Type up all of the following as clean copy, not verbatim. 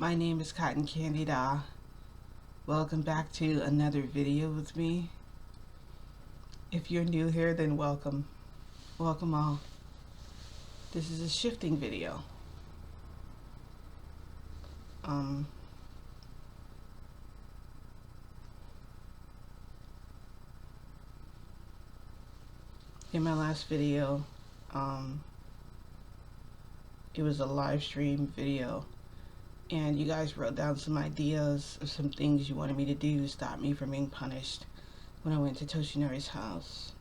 My name is Cotton Candy Da. Welcome back to another video with me. If you're new here, then welcome. Welcome all. This is a shifting video. In my last video, it was a live stream video, and you guys wrote down some ideas of some things you wanted me to do to stop me from being punished when I went to Toshinori's house.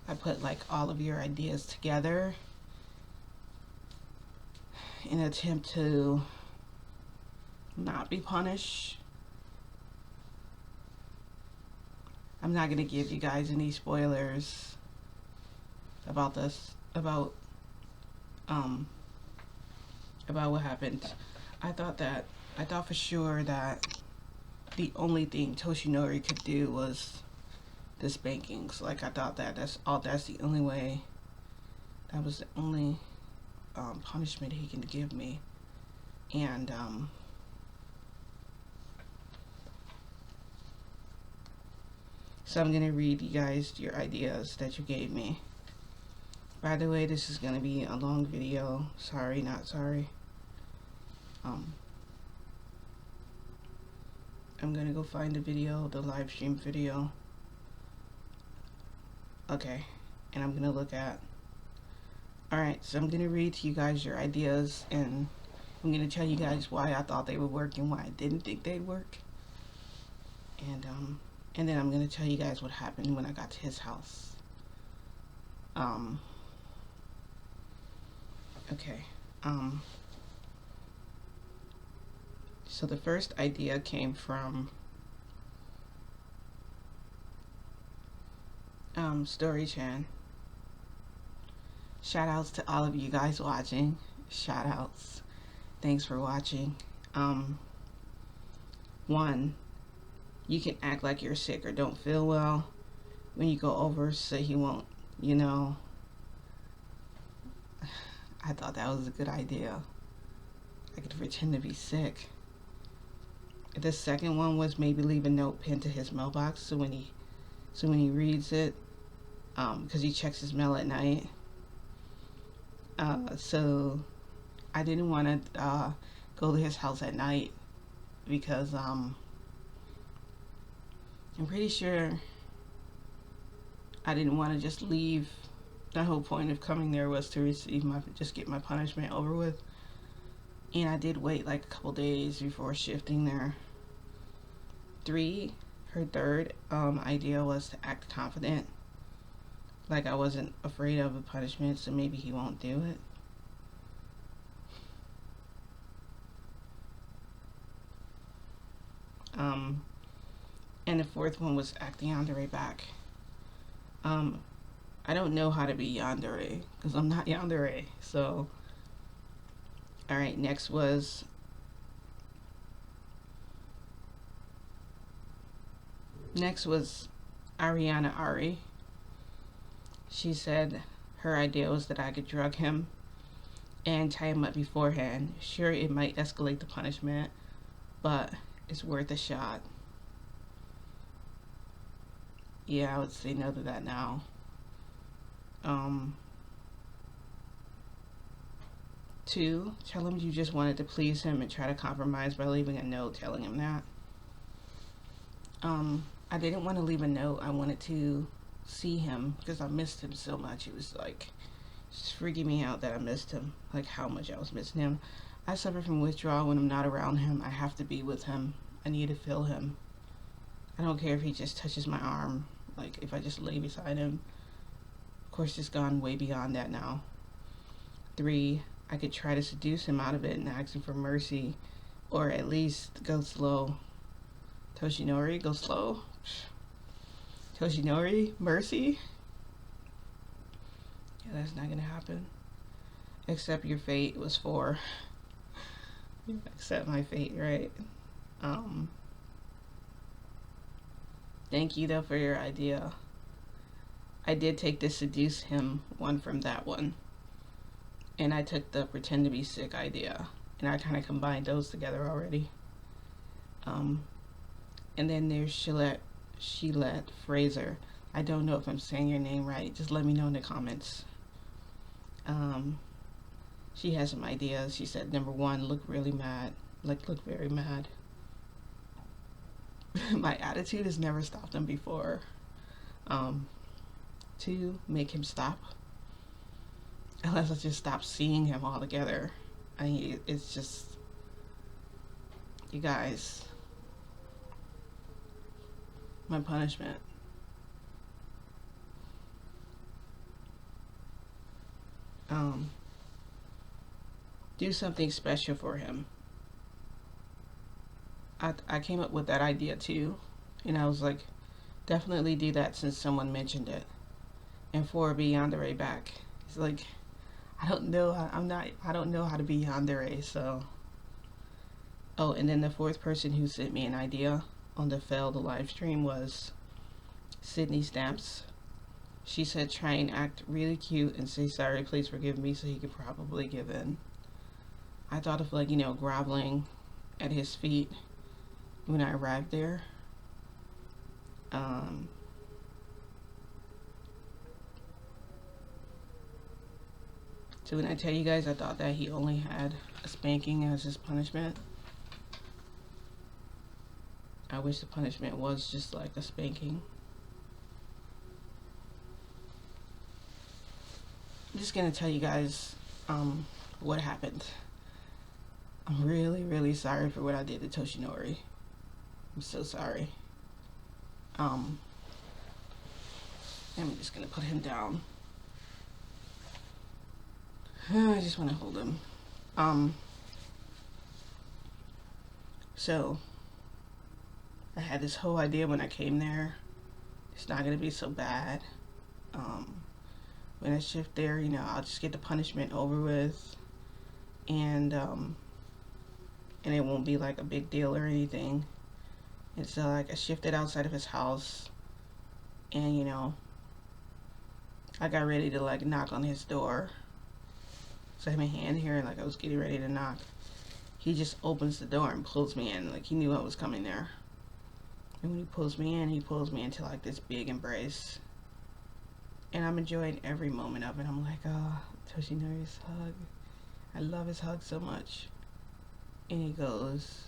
I put like all of your ideas together in an attempt to not be punished. I'm not gonna give you guys any spoilers about this, about what happened. I thought for sure that the only thing Toshinori could do was the spankings. Like I thought that that's the only way. That was the only punishment he can give me. And so I'm gonna read you guys your ideas that you gave me. By the way, this is gonna be a long video. Sorry, not sorry. I'm gonna go find the video, the live stream video. Okay, and I'm gonna look at. Alright, so I'm gonna read to you guys your ideas, and I'm gonna tell you guys why I thought they would work and why I didn't think they'd work. And then I'm gonna tell you guys what happened when I got to his house. Okay. So the first idea came from Story-chan. Shout outs to all of you guys watching. Shout outs. Thanks for watching. 1. You can act like you're sick or don't feel well when you go over so he won't, you know. I thought that was a good idea. I could pretend to be sick. The second one was maybe leave a note pinned to his mailbox so when he reads it, because he checks his mail at night. So I didn't want to go to his house at night because I'm pretty sure I didn't want to just leave. The whole point of coming there was to receive just get my punishment over with. And I did wait like a couple days before shifting there. 3, her third idea was to act confident. Like I wasn't afraid of a punishment, so maybe he won't do it. And the fourth one was act Yandere back. I don't know how to be Yandere because I'm not Yandere. So, alright, next was Ariana Ari. She said her idea was that I could drug him and tie him up beforehand. Sure, it might escalate the punishment, but it's worth a shot. Yeah, I would say no to that now. 2, tell him you just wanted to please him and try to compromise by leaving a note telling him that. I didn't want to leave a note. I wanted to see him because I missed him so much. It was like just freaking me out that I missed him, like how much I was missing him. I suffer from withdrawal when I'm not around him. I have to be with him. I need to feel him. I don't care if he just touches my arm, like if I just lay beside him. Of course, it's gone way beyond that now. 3, I could try to seduce him out of it and ask him for mercy, or at least go slow. Toshinori, go slow. Toshinori, mercy? Yeah, that's not gonna happen. Accept your fate was 4. Accept my fate, right? Thank you though for your idea. I did take the seduce him one from that one. and I took the pretend to be sick idea, and I kind of combined those together already. Um, and then there's Sheila Fraser. I don't know if I'm saying your name right. Just let me know in the comments. Um, she has some ideas. She said, number one, look really mad. Like, look very mad. My attitude has never stopped him before. Two, make him stop. Unless I just stop seeing him altogether. I mean, it's just, you guys, my punishment. Do something special for him. I came up with that idea too, and I was like, definitely do that since someone mentioned it. And for be Yandere back, it's like, I don't know. I don't know how to be Yandere. So, oh, and then the fourth person who sent me an idea on the failed live stream was Sydney Stamps. She said, try and act really cute and say sorry, please forgive me, so he could probably give in. I thought of, like, groveling at his feet when I arrived there. So when I tell you guys, I thought that he only had a spanking as his punishment. I wish the punishment was just like a spanking. I'm just gonna tell you guys what happened. I'm really, really sorry for what I did to Toshinori. I'm so sorry. I'm just gonna put him down. I just want to hold him. So I had this whole idea when I came there. It's not gonna be so bad. When I shift there, I'll just get the punishment over with, and it won't be like a big deal or anything. And so, like, I shifted outside of his house, and I got ready to like knock on his door. So I had my hand here, and like I was getting ready to knock. He just opens the door and pulls me in, like he knew I was coming there. And when he pulls me in, he pulls me into like this big embrace. And I'm enjoying every moment of it. I'm like, oh, Toshinori's hug. I love his hug so much. And he goes,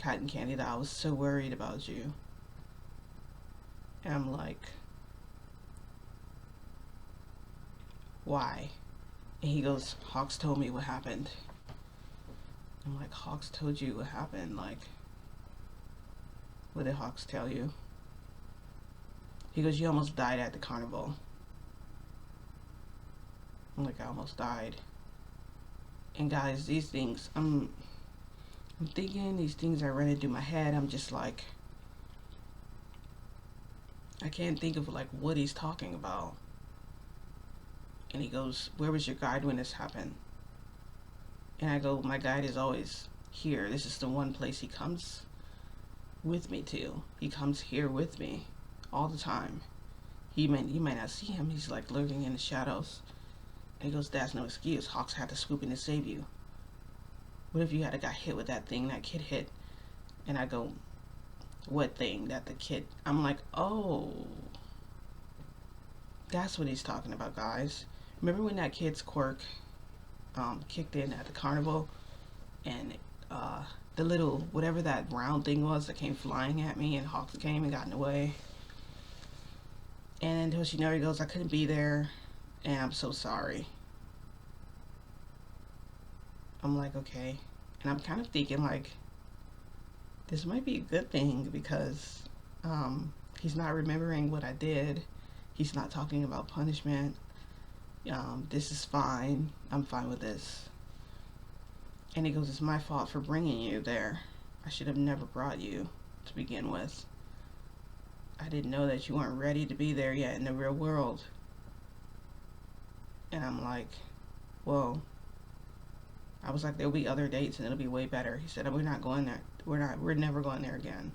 Cotton Candy, I was so worried about you. And I'm like, why? And he goes, Hawks told me what happened. I'm like, Hawks told you what happened? Like, what did Hawks tell you? He goes, you almost died at the carnival. I'm like, I almost died. And guys, these things, I'm thinking these things are running through my head. I'm just like, I can't think of like what he's talking about. And he goes, where was your guide when this happened? And I go, my guide is always here. This is the one place he comes with me to. He comes here with me all the time. You might not see him. He's like lurking in the shadows. And he goes, that's no excuse. Hawks had to swoop in to save you. What if you had got hit with that thing that kid hit? And I go, what thing that the kid? I'm like, oh, that's what he's talking about, guys. Remember when that kid's quirk kicked in at the carnival, and the little whatever that round thing was that came flying at me, and Hawks came and got in the way. And then Toshinori goes, I couldn't be there, and I'm so sorry. I'm like, okay. And I'm kind of thinking like, this might be a good thing, because he's not remembering what I did. He's not talking about punishment. This is fine. I'm fine with this. And he goes, it's my fault for bringing you there. I should have never brought you to begin with. I didn't know that you weren't ready to be there yet in the real world. And I'm like, well, I was like, there'll be other dates and it'll be way better. He said, we're not going there. We're never going there again.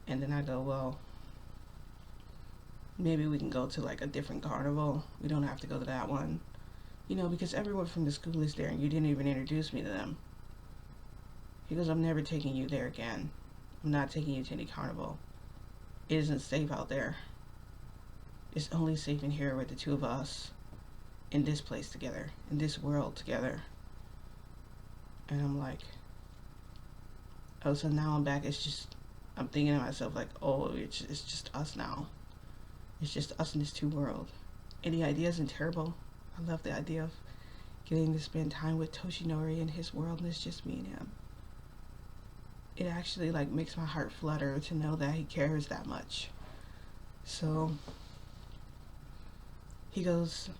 And then I go, well, maybe we can go to like a different carnival. We don't have to go to that one. You know, because everyone from the school is there and you didn't even introduce me to them. He goes, I'm never taking you there again. I'm not taking you to any carnival. It isn't safe out there. It's only safe in here with the two of us, in this place together, in this world together. And I'm like, oh, so now I'm back. I'm thinking to myself, like, oh, it's just us now. It's just us in this two world. And the idea isn't terrible. I love the idea of getting to spend time with Toshinori in his world, and it's just me and him. It actually, like, makes my heart flutter to know that he cares that much. So he goes,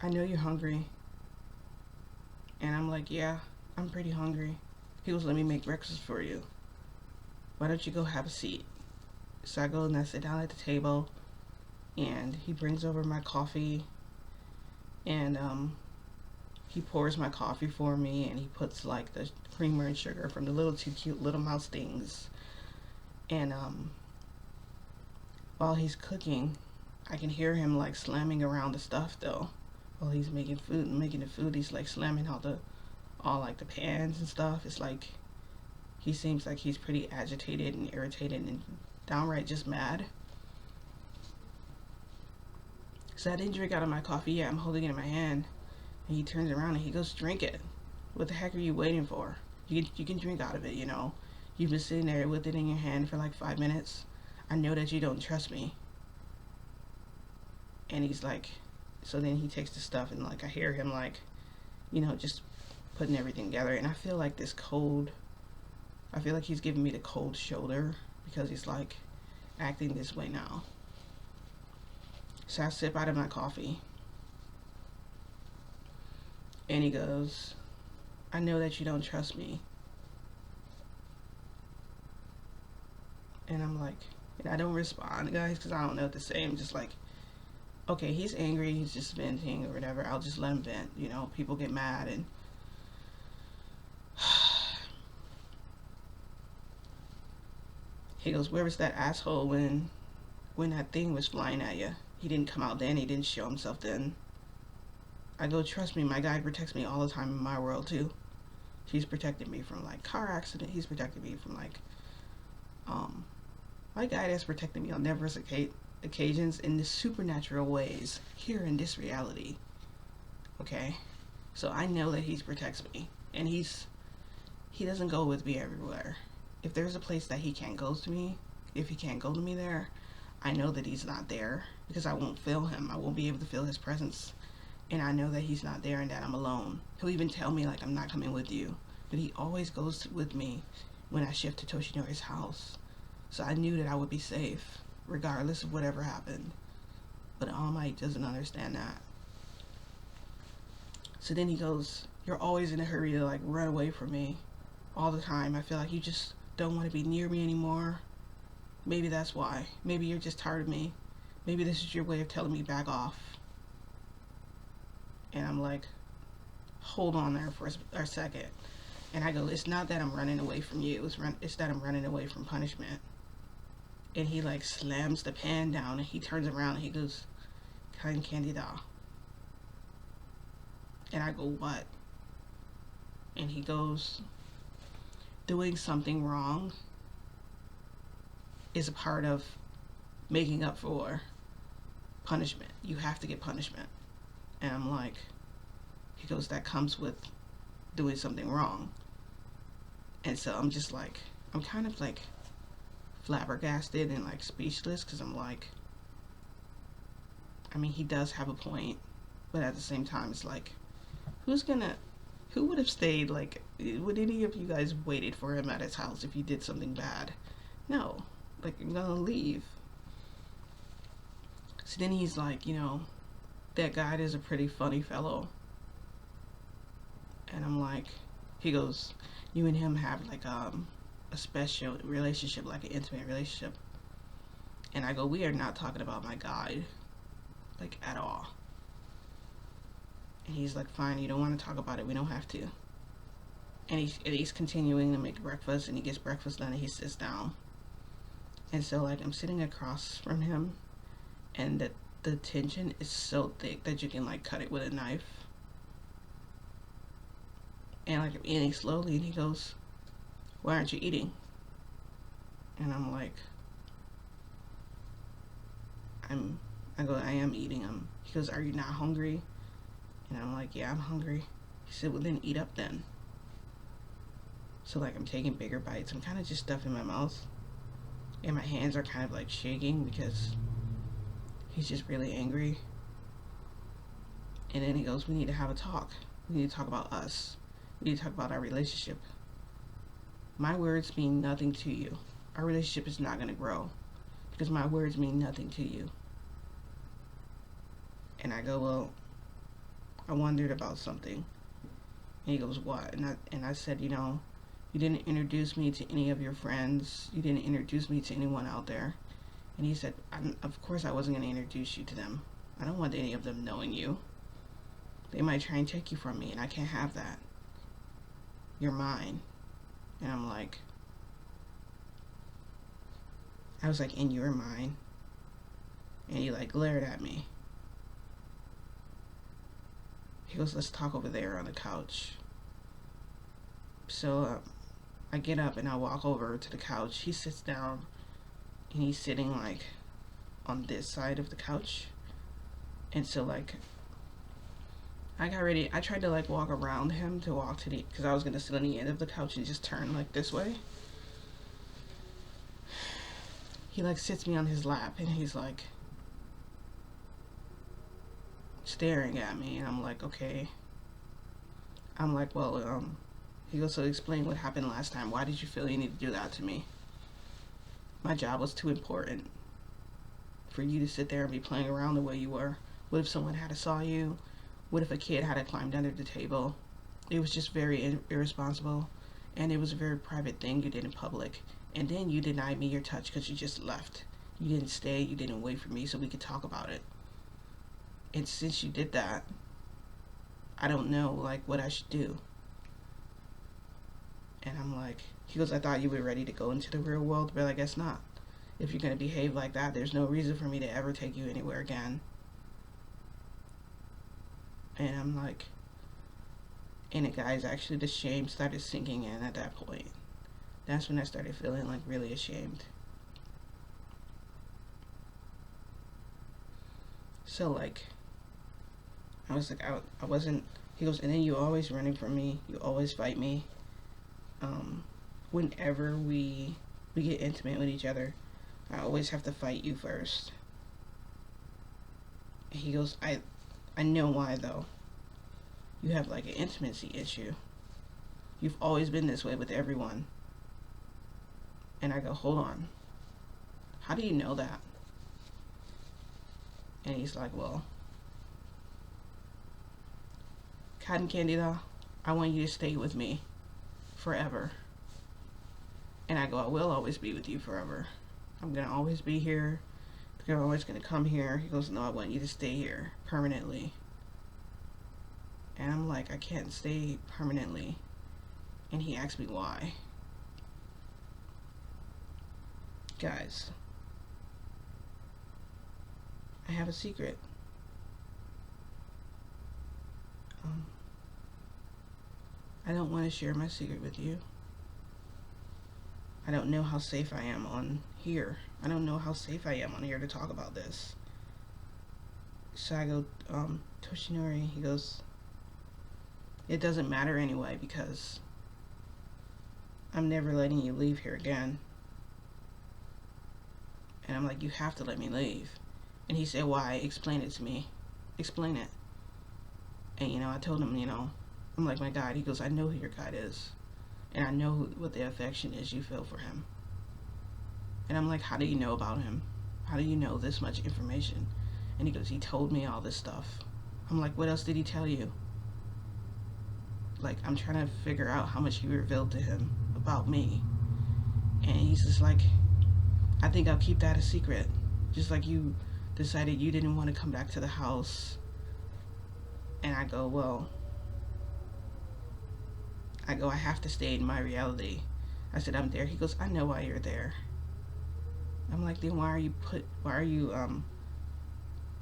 I know you're hungry. And I'm like, yeah, I'm pretty hungry. He goes, let me make breakfast for you. Why don't you go have a seat? So I go and I sit down at the table, and he brings over my coffee, and he pours my coffee for me, and he puts like the creamer and sugar from the little two cute little mouse things. And while he's cooking, I can hear him like slamming around the stuff though. While he's making food and making the food, he's like slamming all like the pans and stuff. It's like he seems like he's pretty agitated and irritated and downright just mad. So I didn't drink out of my coffee yet. I'm holding it in my hand. And he turns around and he goes, drink it. What the heck are you waiting for? You can drink out of it, you know. You've been sitting there with it in your hand for like 5 minutes. I know that you don't trust me. And he's like, so then he takes the stuff and like I hear him like, you know, just putting everything together. And I feel like I feel like he's giving me the cold shoulder because he's like acting this way now. So I sip out of my coffee. And he goes, I know that you don't trust me. And I'm like, and I don't respond, guys, because I don't know what to say. I'm just like, okay, he's angry, he's just venting or whatever. I'll just let him vent. You know, people get mad and he goes, where was that asshole when that thing was flying at you? He didn't come out then, he didn't show himself then. I go, trust me, my guy protects me all the time in my world too. He's protected me from like car accident. He's protected me from like, my guy has protected me on numerous occasions in the supernatural ways here in this reality. Okay, so I know that he protects me, and he doesn't go with me everywhere. If there's a place that he can't go to me, if he can't go to me there, I know that he's not there because I won't feel him. I won't be able to feel his presence. And I know that he's not there and that I'm alone. He'll even tell me like I'm not coming with you. But he always goes with me when I shift to Toshinori's house. So I knew that I would be safe regardless of whatever happened. But All Might doesn't understand that. So then he goes, you're always in a hurry to like run away from me all the time. I feel like you just don't want to be near me anymore. Maybe that's why. Maybe you're just tired of me. Maybe this is your way of telling me back off. And I'm like, hold on there for a second. And I go, it's not that I'm running away from you. It's that I'm running away from punishment. And he like slams the pan down and he turns around and he goes, Kain Candida. And I go, what? And he goes, doing something wrong is a part of making up for punishment. You have to get punishment. And I'm like, he goes, that comes with doing something wrong. And so I'm just like, I'm kind of like flabbergasted and like speechless because I'm like, I mean, he does have a point, but at the same time, it's like, who would have stayed? Like, would any of you guys waited for him at his house if he did something bad? No, like, I'm gonna leave. So then he's like, you know, that guy is a pretty funny fellow. And I'm like, he goes, you and him have like a special relationship, like an intimate relationship. And I go, we are not talking about my guide, like at all. And he's like, fine, you don't want to talk about it, we don't have to. And he's continuing to make breakfast, and he gets breakfast done and he sits down. And so like I'm sitting across from him, and the tension is so thick that you can like cut it with a knife. And like I'm eating slowly, and he goes, "Why aren't you eating?" And I'm like, I go, "I am eating." He goes, "Are you not hungry?" And I'm like, "Yeah, I'm hungry." He said, "Well, then eat up then." So like I'm taking bigger bites. I'm kind of just stuffing my mouth, and my hands are kind of like shaking because he's just really angry. And then he goes, "We need to have a talk. We need to talk about us. We need to talk about our relationship. My words mean nothing to you. Our relationship is not going to grow because my words mean nothing to you." And I go, "Well, I wondered about something." And he goes, "What?" And I said, "You didn't introduce me to any of your friends. You didn't introduce me to anyone out there." And he said, "Of course I wasn't going to introduce you to them. I don't want any of them knowing you. They might try and take you from me, and I can't have that. You're mine." And I was like, "And you're mine?" And he like glared at me. He goes, "Let's talk over there on the couch." So I get up and I walk over to the couch. He sits down, and he's sitting like on this side of the couch. And so like I got ready. I tried to like walk around him to walk to because I was gonna sit on the end of the couch and just turn like this way. He like sits me on his lap, and he's like staring at me, and I'm like, "Okay." I'm like, "Well, he goes, "So explain what happened last time. Why did you feel you need to do that to me? My job was too important for you to sit there and be playing around the way you were. What if someone had saw you? What if a kid had climbed under the table? It was just very irresponsible, and it was a very private thing you did in public. And then you denied me your touch because you just left. You didn't stay. You didn't wait for me so we could talk about it. And since you did that, I don't know like what I should do." And I'm like, he goes, "I thought you were ready to go into the real world, but I guess not. If you're going to behave like that, there's no reason for me to ever take you anywhere again." And I'm like, and the guys, actually the shame started sinking in at that point. That's when I started feeling like really ashamed. So like, I was like, I wasn't, he goes, "And then you always running from me. You always fight me. Whenever we get intimate with each other, I always have to fight you first." And he goes, I know why though. You have like an intimacy issue. You've always been this way with everyone." And I go, "Hold on. How do you know that?" And he's like, "Well, Cotton Candy doll, I want you to stay with me forever." And I go, "I will always be with you forever. I'm going to always be here. You're always going to come here." He goes, "No, I want you to stay here permanently." And I'm like, "I can't stay permanently." And he asked me why. Guys, I have a secret. I don't want to share my secret with you. I don't know how safe I am on here. I don't know how safe I am on here to talk about this. So I go, "Toshinori," he goes, "It doesn't matter anyway because I'm never letting you leave here again." And I'm like, "You have to let me leave." And he said, "Why? Explain it to me. Explain it." And I told him, I'm like, "My God." He goes, "I know who your God is. And I know what the affection is you feel for him." And I'm like, "How do you know about him? How do you know this much information?" And he goes, "He told me all this stuff." I'm like, "What else did he tell you?" Like, I'm trying to figure out how much he revealed to him about me. And he's just like, "I think I'll keep that a secret. Just like you decided you didn't want to come back to the house." And I go, I have to stay in my reality. I said, "I'm there." He goes, "I know why you're there." I'm like, "Then why are you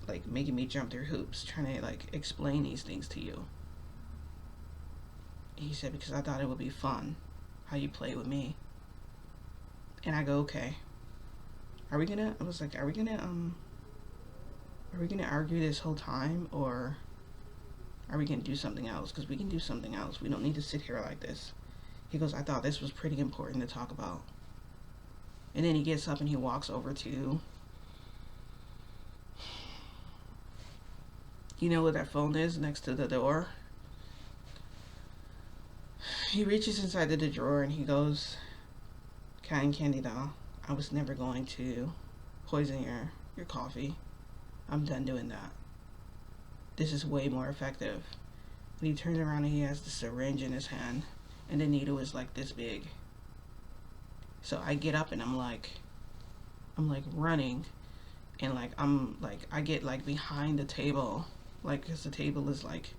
like making me jump through hoops trying to like explain these things to you?" He said, because I thought it would be fun how you play with me. And I go, okay. I was like, are we gonna argue this whole time, or are we gonna do something else? Because we can do something else. We don't need to sit here like this. He goes, I thought this was pretty important to talk about. And then he gets up and he walks over to, you know where that phone is next to the door? He reaches inside the drawer and he goes, Cotton Candy Doll, I was never going to poison your coffee. I'm done doing that. This is way more effective. And he turns around and he has the syringe in his hand, and the needle is like this big. So I get up and I'm like running, and I get like behind the table, like, because the table is like,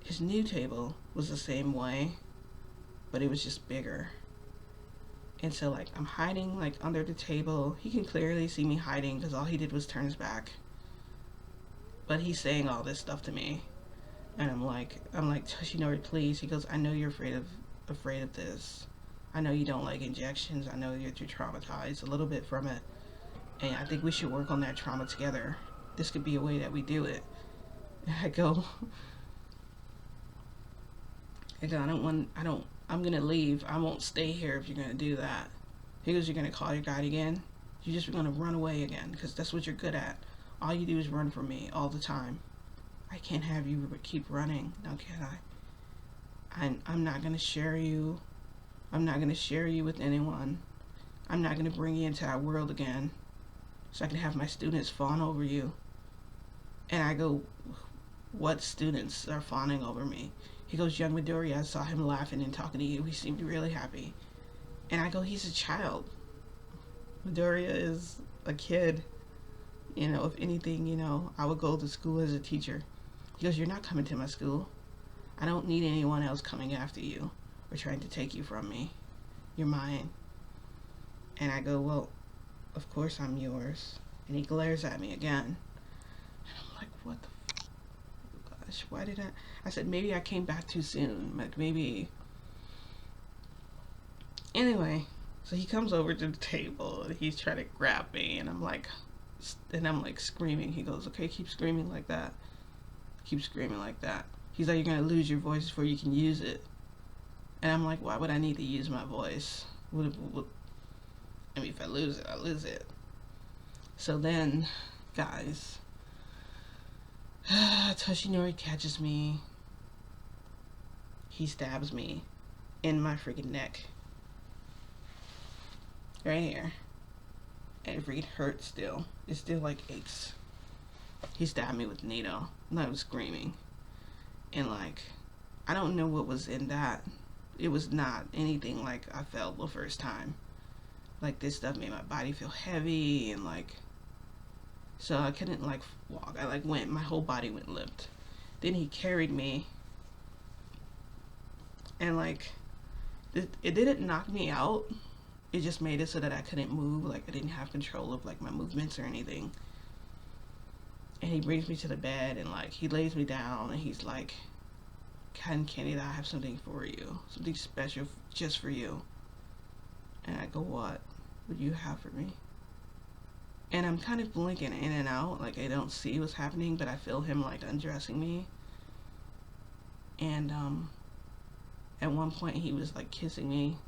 his new table was the same way, but it was just bigger. And so like I'm hiding like under the table. He can clearly see me hiding because all he did was turn his back. But he's saying all this stuff to me, and I'm like, Toshinori, please. He goes, I know you're afraid of this. I know you don't like injections. I know that you're traumatized a little bit from it, and I think we should work on that trauma together. This could be a way that we do it. And I go, I'm gonna leave. I won't stay here if you're gonna do that. He goes, you're gonna call your guide again? You're just gonna run away again, because that's what you're good at. All you do is run from me all the time. I can't have you keep running, now can I? I'm not gonna share you. I'm not gonna share you with anyone. I'm not gonna bring you into our world again, so I can have my students fawn over you. And I go, what students are fawning over me? He goes, young Midoriya, I saw him laughing and talking to you. He seemed really happy. And I go, he's a child. Midoriya is a kid. You know, if anything, you know, I would go to school as a teacher. He goes, you're not coming to my school. I don't need anyone else coming after you or trying to take you from me. You're mine. And I go, well, of course I'm yours. And he glares at me again. And I'm like, what the gosh, why did I said, maybe I came back too soon. Like, maybe. Anyway, so he comes over to the table and he's trying to grab me, and I'm like screaming. He goes, okay, keep screaming like that. Keep screaming like that. He's like, you're gonna lose your voice before you can use it. And I'm like, why would I need to use my voice? I mean, if I lose it, I lose it. So then, guys, Toshinori catches me. He stabs me in my freaking neck. Right here. And it freaking hurts still. It still like aches. He stabbed me with a needle, and I was screaming. And like, I don't know what was in that. It was not anything like I felt the first time. Like, this stuff made my body feel heavy, and like, so I couldn't like walk. I like my whole body went limp. Then he carried me, and like, it didn't knock me out. It just made it so that I couldn't move. Like, I didn't have control of like my movements or anything. And he brings me to the bed, and like, he lays me down, and he's like, Cotton Candy, I have something for you. Something special just for you. And I go, what would you have for me? And I'm kind of blinking in and out, like I don't see what's happening, but I feel him like undressing me. And at one point he was like kissing me,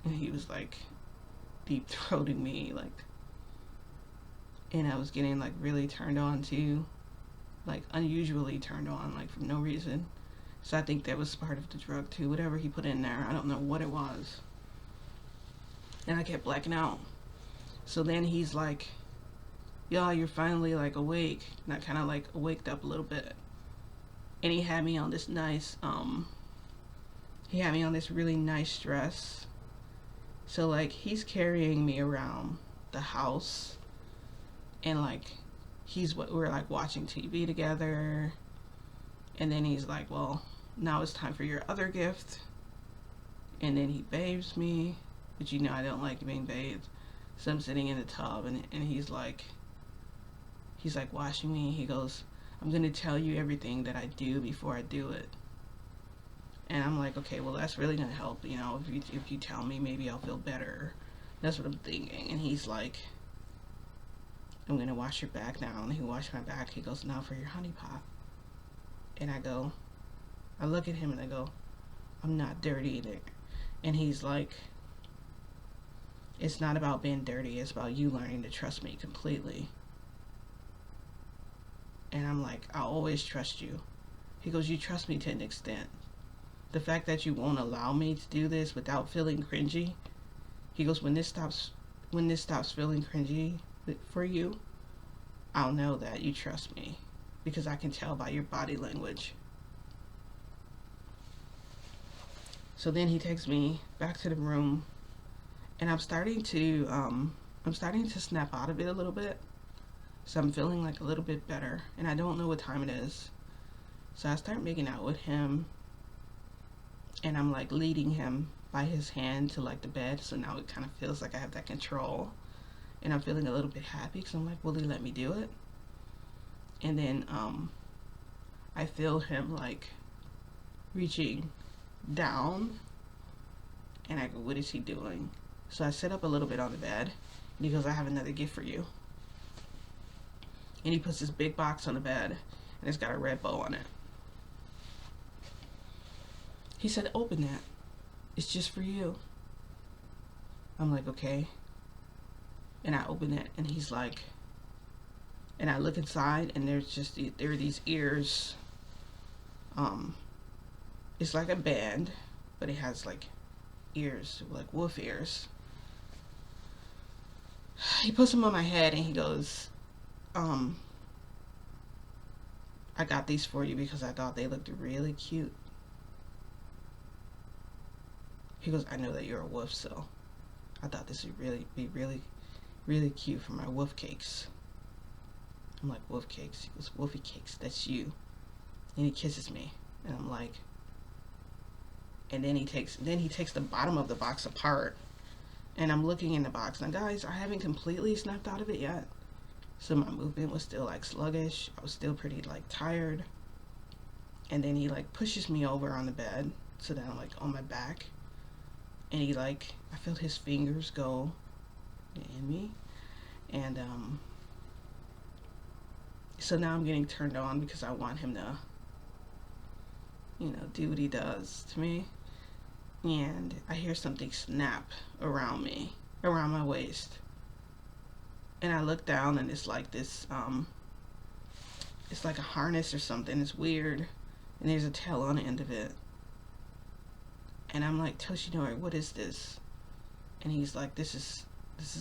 and he was like deep throating me, like, and I was getting like really turned on too, like unusually turned on, like for no reason. So I think that was part of the drug too, whatever he put in there. I don't know what it was. And I kept blacking out. So then he's like, y'all, you're finally like awake. And I kind of like waked up a little bit. And he had me on this nice, he had me on this really nice dress. So like, he's carrying me around the house. And like, we're like watching TV together. And then he's like, well, now it's time for your other gift. And then he bathes me. But you know, I don't like being bathed. So I'm sitting in the tub, and he's like washing me. He goes, I'm gonna tell you everything that I do before I do it. And I'm like, okay, well, that's really gonna help, if you tell me, maybe I'll feel better. That's what I'm thinking. And he's like, I'm gonna wash your back now. And he washed my back. He goes, now for your honey pot. And I look at him and I go, I'm not dirty. And he's like, it's not about being dirty. It's about you learning to trust me completely. And I'm like, I always trust you. He goes, you trust me to an extent. The fact that you won't allow me to do this without feeling cringy. He goes, when this stops feeling cringy for you, I'll know that you trust me, because I can tell by your body language. So then he takes me back to the room, and I'm starting to snap out of it a little bit. So I'm feeling like a little bit better, and I don't know what time it is. So I start making out with him, and I'm like leading him by his hand to like the bed. So now it kind of feels like I have that control, and I'm feeling a little bit happy because I'm like, will he let me do it? And then I feel him like reaching down, and I go, what is he doing? So I sit up a little bit on the bed, and he goes, I have another gift for you. And he puts this big box on the bed, and it's got a red bow on it. He said, open that. It's just for you. I'm like, okay. And I open it, and he's like, and I look inside, and there are these ears. It's like a band, but it has like ears, like wolf ears. He puts them on my head, and he goes, I got these for you because I thought they looked really cute. He goes, I know that you're a wolf, so I thought this would be really cute for my wolf cakes. I'm like, wolf cakes? He goes, wolfy cakes, that's you. And he kisses me, and I'm like, and then he takes the bottom of the box apart, and I'm looking in the box. Now guys, I haven't completely snapped out of it yet, so my movement was still like sluggish. I was still pretty like tired. And then he like pushes me over on the bed, so that I'm like on my back, and he like, I feel his fingers go in me, and so now I'm getting turned on because I want him to, do what he does to me. And I hear something snap around me, around my waist. And I look down, and it's like this, it's like a harness or something. It's weird. And there's a tail on the end of it. And I'm like, Toshinori, what is this? And he's like, this is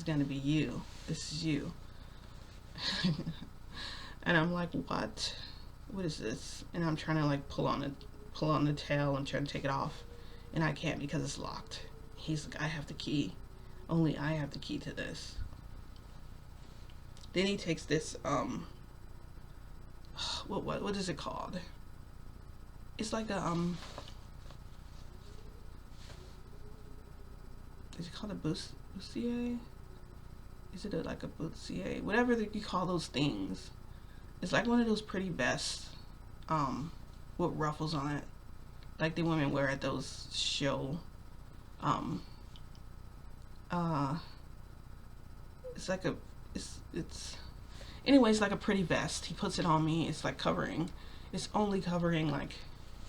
gonna be you. This is you. And I'm like, what? What is this? And I'm trying to like pull on the tail. I'm trying to take it off, and I can't because it's locked. He's like, I have the key. Only I have the key to this. Then he takes this what is it called? It's like a is it called a bustier? Is it like a bustier? Whatever you call those things. It's like one of those pretty vests with ruffles on it, like the women wear at those show. It's like anyway, it's like a pretty vest. He puts it on me. It's like it's only covering like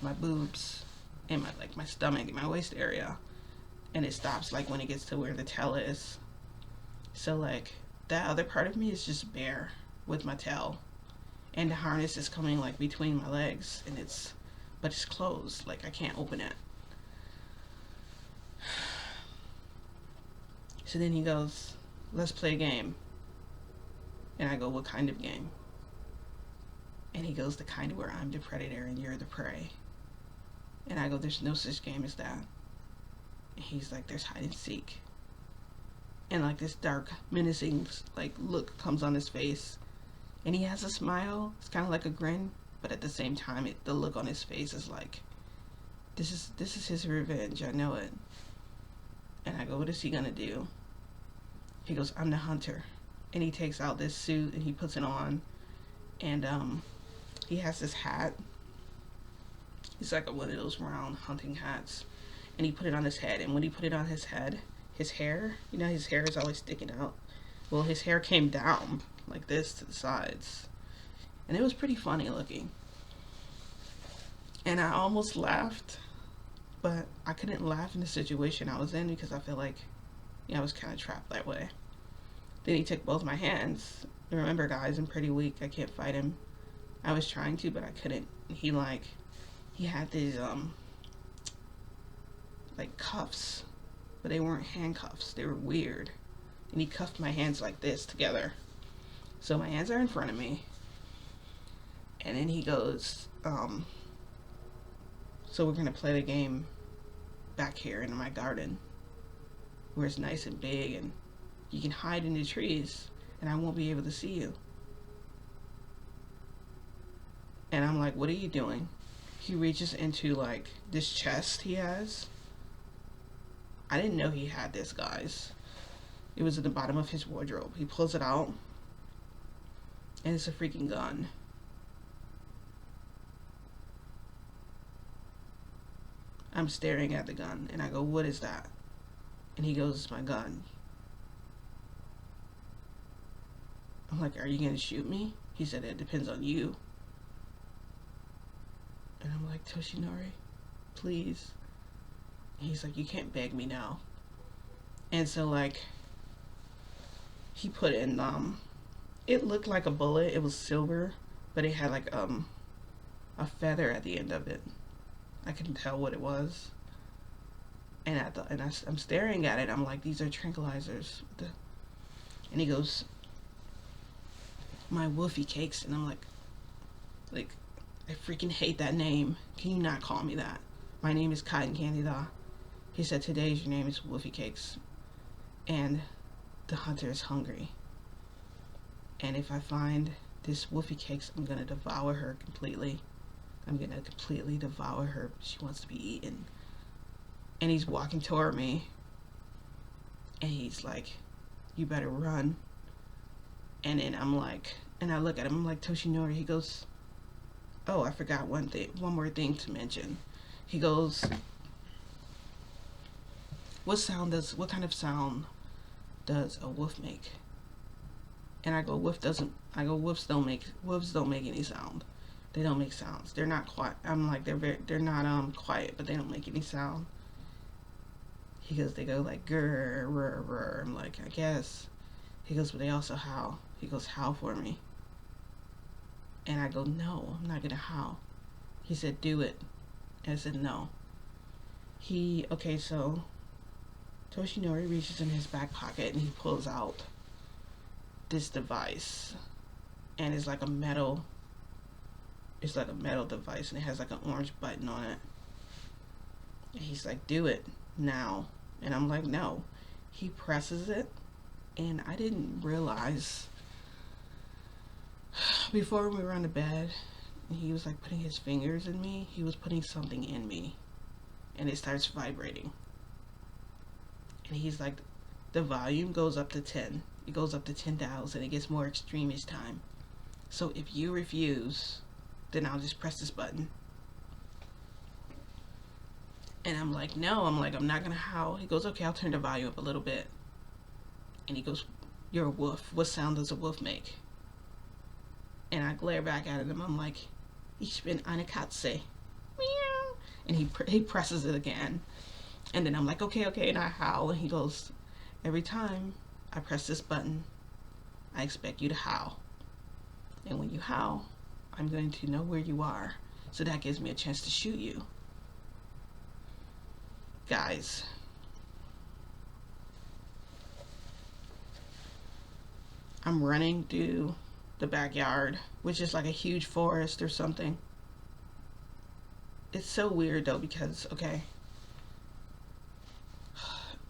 my boobs and my stomach and my waist area, and it stops like when it gets to where the tail is. So like that other part of me is just bare with my tail, and the harness is coming like between my legs, and but it's closed, like I can't open it. So then he goes, let's play a game. And I go, what kind of game? And he goes, the kind where I'm the predator and you're the prey. And I go, there's no such game as that. And he's like, there's hide and seek. And like this dark, menacing like look comes on his face. And he has a smile. It's kind of like a grin, but at the same time, the look on his face is like, this is his revenge. I know it. And I go, what is he gonna do? He goes, I'm the hunter. And he takes out this suit and he puts it on. And he has this hat. He's like one of those round hunting hats. And he put it on his head. And when he put it on his head, his hair, you know, his hair is always sticking out. Well, his hair came down like this to the sides. And it was pretty funny looking. And I almost laughed, but I couldn't laugh in the situation I was in because I feel like, yeah, I was kind of trapped that way. Then he took both my hands. Remember, guys, I'm pretty weak. I can't fight him. I was trying to, but I couldn't. He had these, like cuffs, but they weren't handcuffs. They were weird. And he cuffed my hands like this together. So my hands are in front of me. And then he goes, so we're going to play the game back here in my garden, where it's nice and big and you can hide in the trees and I won't be able to see you. And I'm like, what are you doing? He reaches into like this chest he has. I didn't know he had this, guys. It was at the bottom of his wardrobe. He pulls it out and it's a freaking gun. I'm staring at the gun and I go, what is that? And he goes, it's my gun. I'm like, are you gonna shoot me? He said, it depends on you. And I'm like, Toshinori, please. And he's like, you can't beg me now. And so like, he put in, it looked like a bullet. It was silver, but it had like a feather at the end of it. I couldn't tell what it was. And I'm staring at it. I'm like, these are tranquilizers. And he goes, my woofy cakes. And I'm like, I freaking hate that name. Can you not call me that? My name is Cotton Candy Da. He said, today's your name is Woofy Cakes. And the hunter is hungry. And if I find this Woofy Cakes, I'm gonna devour her completely. I'm gonna completely devour her. She wants to be eaten. And he's walking toward me. And he's like, you better run. And then I'm like, and I look at him, I'm like, Toshinori. He goes, oh, I forgot one more thing to mention. He goes, what kind of sound does a wolf make? And I go, wolves don't make any sound. They don't make sounds. They're not quiet. I'm like, they're not quiet, but they don't make any sound. He goes, they go like grr, rrr, rrr. I'm like, I guess. He goes, but they also howl. He goes, howl for me. And I go, no, I'm not gonna howl. He said, do it. And I said, no. Okay, so Toshinori reaches in his back pocket and he pulls out this device. And it's like a metal device and it has like an orange button on it. And he's like, do it now. And I'm like, no. He presses it and I didn't realize before we were on the bed, he was like putting his fingers in me. He was putting something in me and it starts vibrating. And he's like, the volume goes up to 10. It goes up to 10,000. It gets more extreme each time. So if you refuse, then I'll just press this button. And I'm like, no, I'm not gonna howl. He goes, okay, I'll turn the volume up a little bit. And he goes, you're a wolf. What sound does a wolf make? And I glare back at him. I'm like, ich bin eine Katze. Meow. And he presses it again. And then I'm like, okay. And I howl. And he goes, every time I press this button, I expect you to howl. And when you howl, I'm going to know where you are. So that gives me a chance to shoot you. Guys. I'm running through the backyard, which is like a huge forest or something. It's so weird though because, okay.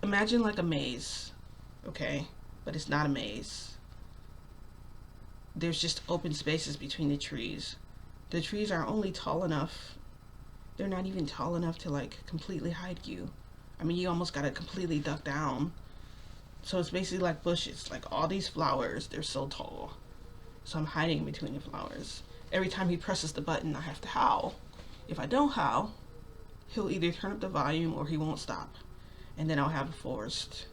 Imagine like a maze, okay? But it's not a maze. There's just open spaces between the trees. The trees are only tall enough. They're not even tall enough to like completely hide you. I mean, you almost gotta completely duck down. So it's basically like bushes. Like all these flowers, they're so tall. So I'm hiding between the flowers. Every time he presses the button, I have to howl. If I don't howl, he'll either turn up the volume or he won't stop. And then I'll have a forced,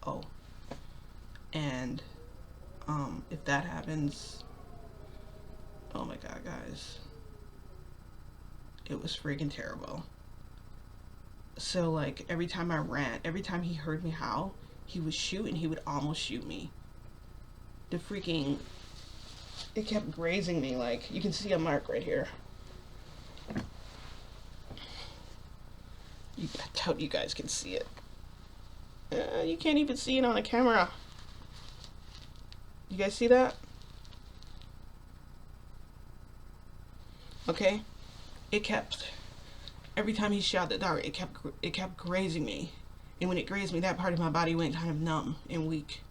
oh. And, if that happens, oh my god, guys. It was freaking terrible. So, like, every time I ran, every time he heard me howl, he would shoot, and he would almost shoot me. The freaking, it kept grazing me. Like, you can see a mark right here. I doubt you guys can see it. You can't even see it on the camera. You guys see that? Okay. It kept, every time he shot the dart, it kept grazing me. And when it grazed me, that part of my body went kind of numb and weak.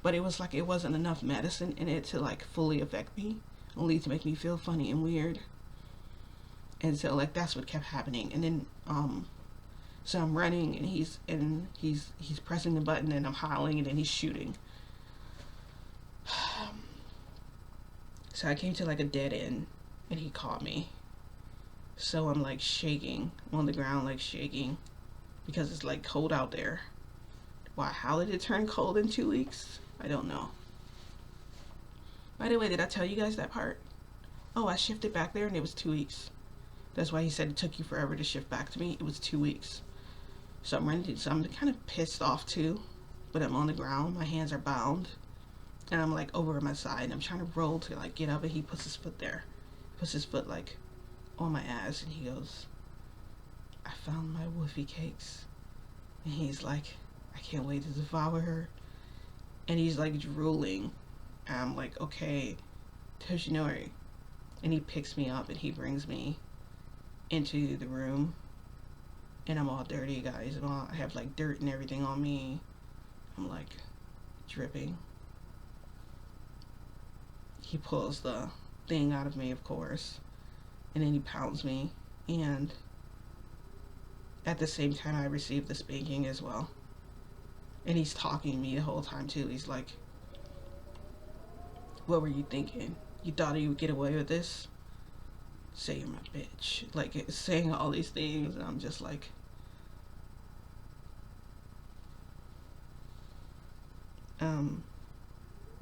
But it was like it wasn't enough medicine in it to like fully affect me, only to make me feel funny and weird. And so like that's what kept happening. And then so I'm running, and he's pressing the button, and I'm howling, and then he's shooting. So I came to like a dead end, and he caught me. So I'm like shaking on the ground, like shaking, because it's like cold out there. Why? How did it turn cold in 2 weeks? I don't know. By the way, did I tell you guys that part? Oh, I shifted back there, and it was 2 weeks. That's why he said it took you forever to shift back to me. It was 2 weeks. So I'm running, so I'm kind of pissed off too, but I'm on the ground, my hands are bound, and I'm like over my side, and I'm trying to roll to like get up, and he puts his foot there. He puts his foot like on my ass, and he goes, I found my woofy cakes. And he's like, I can't wait to devour her. And he's like drooling. And I'm like, okay, Toshinori. And he picks me up, and he brings me into the room. And I'm all dirty, guys, and I have like dirt and everything on me. I'm like dripping. He pulls the thing out of me, of course, and then he pounds me, and at the same time I receive the spanking as well. And he's talking to me the whole time too. He's like, what were you thinking? You thought you would get away with this? Say you're my bitch. Like, it's saying all these things, and I'm just like,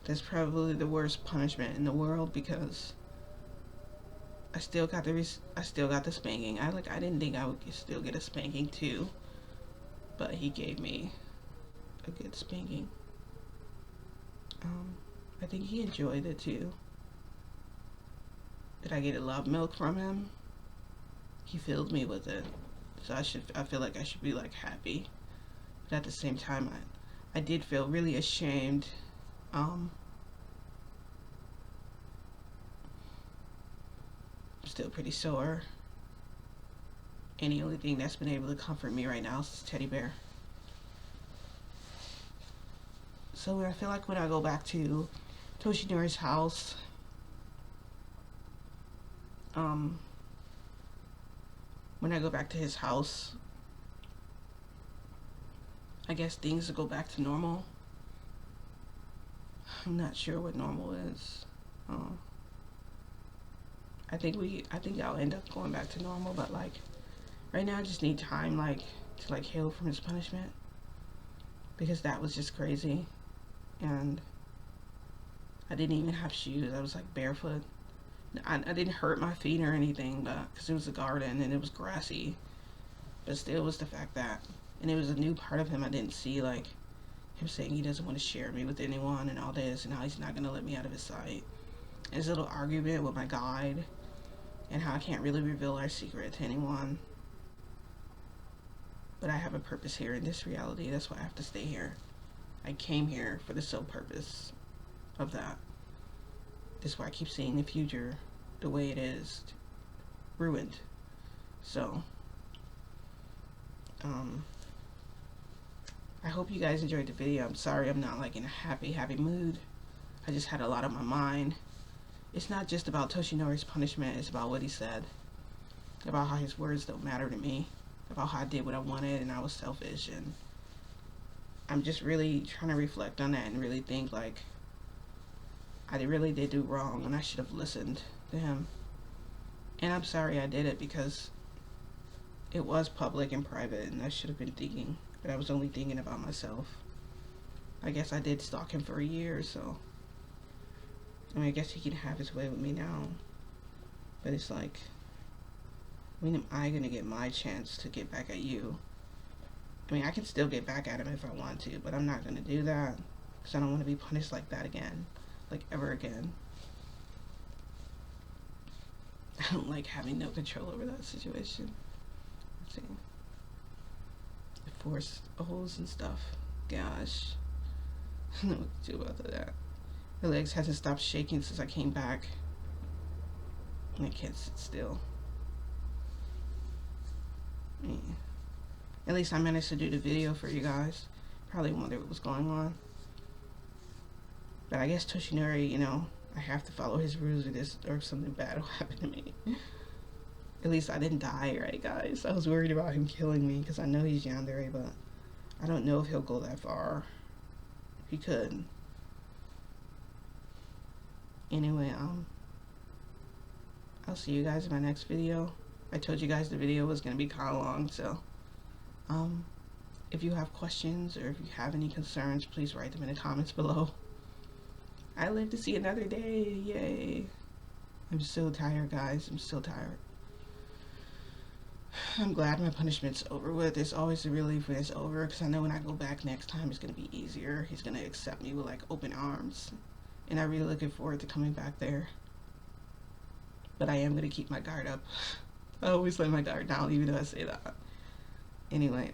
that's probably the worst punishment in the world, because I still got the spanking. I didn't think I would still get a spanking too, but he gave me a good spanking. I think he enjoyed it too. Did I get a love milk from him? He filled me with it, so I feel like I should be like happy, but at the same time I did feel really ashamed. I'm still pretty sore, and the only thing that's been able to comfort me right now is this teddy bear. So I feel like when I go back to Toshinori's house, when I go back to his house, I guess things will go back to normal. I'm not sure what normal is. I think I'll end up going back to normal, but like right now I just need time like to like heal from his punishment, because that was just crazy. And I didn't even have shoes. I was like barefoot. I didn't hurt my feet or anything, but because it was a garden and it was grassy, but still was the fact that, and it was a new part of him I didn't see, like him saying he doesn't want to share me with anyone and all this, and how he's not gonna let me out of his sight, and his little argument with my guide, and how I can't really reveal our secret to anyone, but I have a purpose here in this reality. That's why I have to stay here. I came here for the sole purpose of that. That's why I keep seeing the future the way it is, ruined. So I hope you guys enjoyed the video. I'm sorry I'm not like in a happy mood. I just had a lot on my mind. It's not just about Toshinori's punishment, it's about what he said, about how his words don't matter to me, about how I did what I wanted and I was selfish, and I'm just really trying to reflect on that and really think like I really did do wrong and I should have listened to him. And I'm sorry I did it because it was public and private and I should have been thinking, but I was only thinking about myself. I guess I did stalk him for a year, so I mean, I guess he can have his way with me now. But it's like, when am I gonna get my chance to get back at you? I mean, I can still get back at him if I want to, but I'm not gonna do that because I don't want to be punished like that again, like ever again. I don't like having no control over that situation. Let's see. The forced oils and stuff. Gosh. I don't know what to do about that. My legs hasn't stopped shaking since I came back. And I can't sit still. Yeah. At least I managed to do the video for you guys. Probably wondered what was going on. But I guess Toshinori, you know, I have to follow his rules or something bad will happen to me. At least I didn't die, right, guys? I was worried about him killing me because I know he's Yandere, but I don't know if he'll go that far. He could. Anyway, I'll see you guys in my next video. I told you guys the video was gonna be kind of long, so if you have questions or if you have any concerns, please write them in the comments below. I live to see another day, yay. I'm so tired, guys. I'm so tired. I'm glad my punishment's over with. It's always a relief when it's over because I know when I go back next time it's gonna be easier. He's gonna accept me with like open arms. And I'm really looking forward to coming back there. But I am gonna keep my guard up. I always let my guard down even though I say that. Anyway,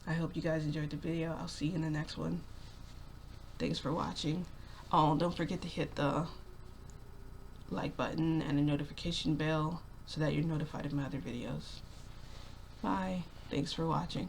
I hope you guys enjoyed the video. I'll see you in the next one. Thanks for watching. Oh, don't forget to hit the like button and the notification bell so that you're notified of my other videos. Bye. Thanks for watching.